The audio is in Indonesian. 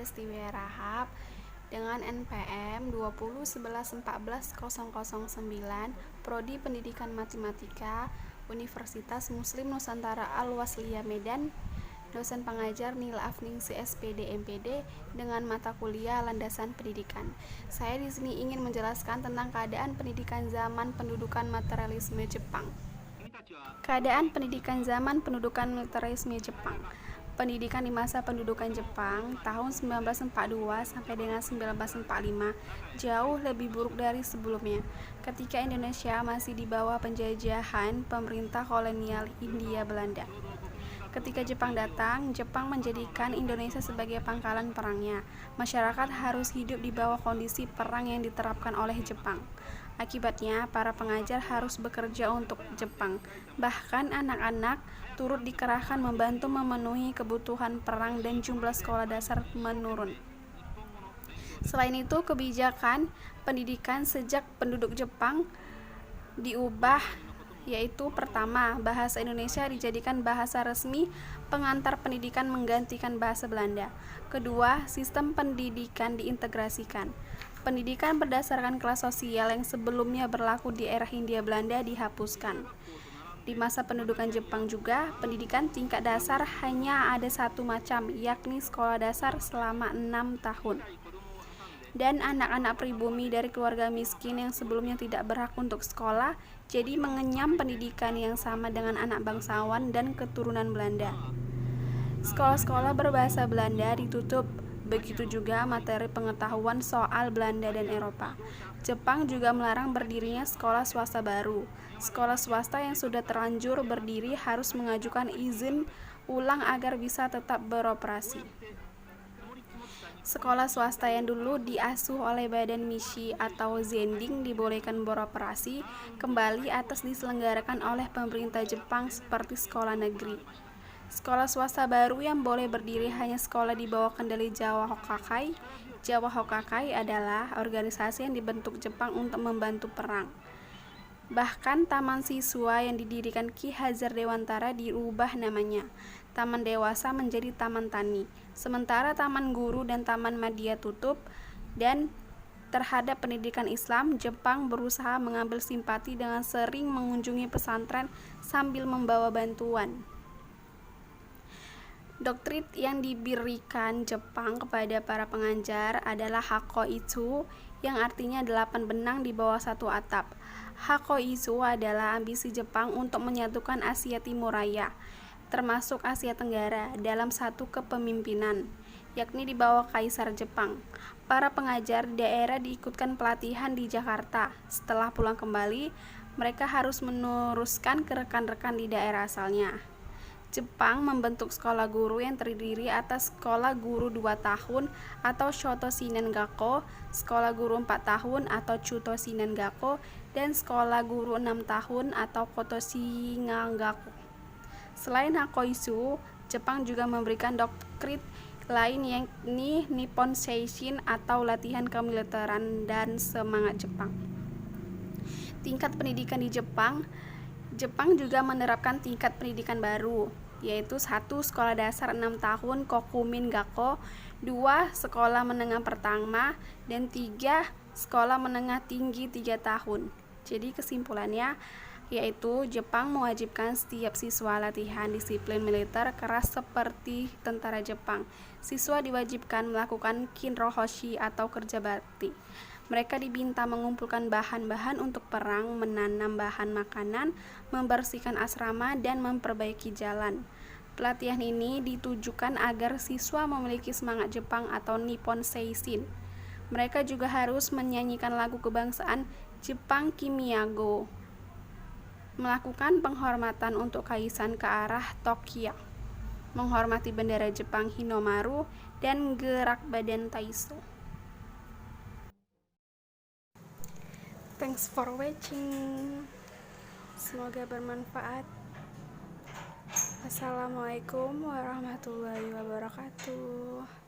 Desti Wirahab dengan NPM 2011144009, Prodi Pendidikan Matematika, Universitas Muslim Nusantara Al-Wasliyah Medan, dosen pengajar Nila Afningsi SPD MPD dengan mata kuliah Landasan Pendidikan. Saya di sini ingin menjelaskan tentang keadaan pendidikan zaman pendudukan materialisme Jepang. Keadaan pendidikan zaman pendudukan materialisme Jepang. Pendidikan di masa pendudukan Jepang tahun 1942 sampai dengan 1945 jauh lebih buruk dari sebelumnya, ketika Indonesia masih di bawah penjajahan pemerintah kolonial Hindia Belanda. Ketika Jepang datang, Jepang menjadikan Indonesia sebagai pangkalan perangnya. Masyarakat harus hidup di bawah kondisi perang yang diterapkan oleh Jepang. Akibatnya, para pengajar harus bekerja untuk Jepang. Bahkan anak-anak turut dikerahkan membantu memenuhi kebutuhan perang dan jumlah sekolah dasar menurun. Selain itu, kebijakan pendidikan sejak penduduk Jepang diubah, yaitu pertama, bahasa Indonesia dijadikan bahasa resmi pengantar pendidikan menggantikan bahasa Belanda. Kedua, sistem pendidikan diintegrasikan. Pendidikan berdasarkan kelas sosial yang sebelumnya berlaku di era Hindia Belanda dihapuskan. Di masa pendudukan Jepang juga, pendidikan tingkat dasar hanya ada satu macam, yakni sekolah dasar selama 6 tahun. Dan anak-anak pribumi dari keluarga miskin yang sebelumnya tidak berhak untuk sekolah, jadi mengenyam pendidikan yang sama dengan anak bangsawan dan keturunan Belanda. Sekolah-sekolah berbahasa Belanda ditutup, begitu juga materi pengetahuan soal Belanda dan Eropa. Jepang juga melarang berdirinya sekolah swasta baru. Sekolah swasta yang sudah terlanjur berdiri harus mengajukan izin ulang agar bisa tetap beroperasi. Sekolah swasta yang dulu diasuh oleh Badan Misi atau Zending dibolehkan beroperasi kembali atas diselenggarakan oleh pemerintah Jepang seperti sekolah negeri. Sekolah swasta baru yang boleh berdiri hanya sekolah di bawah kendali Jawa Hokakai. Jawa Hokakai adalah organisasi yang dibentuk Jepang untuk membantu perang. Bahkan taman siswa yang didirikan Ki Hajar Dewantara diubah namanya. Taman dewasa menjadi taman tani. Sementara taman guru dan taman madya tutup. Dan terhadap pendidikan Islam, Jepang berusaha mengambil simpati dengan sering mengunjungi pesantren sambil membawa bantuan. Doktrin yang diberikan Jepang kepada para pengajar adalah Hakoitsu, yang artinya 8 benang di bawah satu atap. Hakoitsu adalah ambisi Jepang untuk menyatukan Asia Timur Raya, termasuk Asia Tenggara, dalam satu kepemimpinan, yakni di bawah Kaisar Jepang. Para pengajar di daerah diikutkan pelatihan di Jakarta. Setelah pulang kembali, mereka harus meneruskan ke rekan-rekan di daerah asalnya. Jepang membentuk sekolah guru yang terdiri atas sekolah guru 2 tahun atau Shoto Shinen Gakko, sekolah guru 4 tahun atau Chuto Shinen Gakko, dan sekolah guru 6 tahun atau Koto Shingen Gakko. Selain Hakoitsu, Jepang juga memberikan doktrin lain yakni Nippon Seishin atau latihan kemiliteran dan semangat Jepang. Tingkat pendidikan di Jepang juga menerapkan tingkat pendidikan baru, yaitu 1. Sekolah dasar 6 tahun Kokumin Gakko, 2. Sekolah menengah pertama, dan 3. Sekolah menengah tinggi 3 tahun. Jadi kesimpulannya yaitu Jepang mewajibkan setiap siswa latihan disiplin militer keras seperti tentara Jepang. Siswa diwajibkan melakukan kinrohoshi atau kerja bakti. Mereka diminta mengumpulkan bahan-bahan untuk perang, menanam bahan makanan, membersihkan asrama, dan memperbaiki jalan. Pelatihan ini ditujukan agar siswa memiliki semangat Jepang atau Nippon Seishin. Mereka juga harus menyanyikan lagu kebangsaan Jepang Kimiyago, melakukan penghormatan untuk kaisan ke arah Tokyo, menghormati bendera Jepang Hinomaru, dan gerak badan Taiso. Thanks for watching. Semoga bermanfaat. Assalamualaikum warahmatullahi wabarakatuh.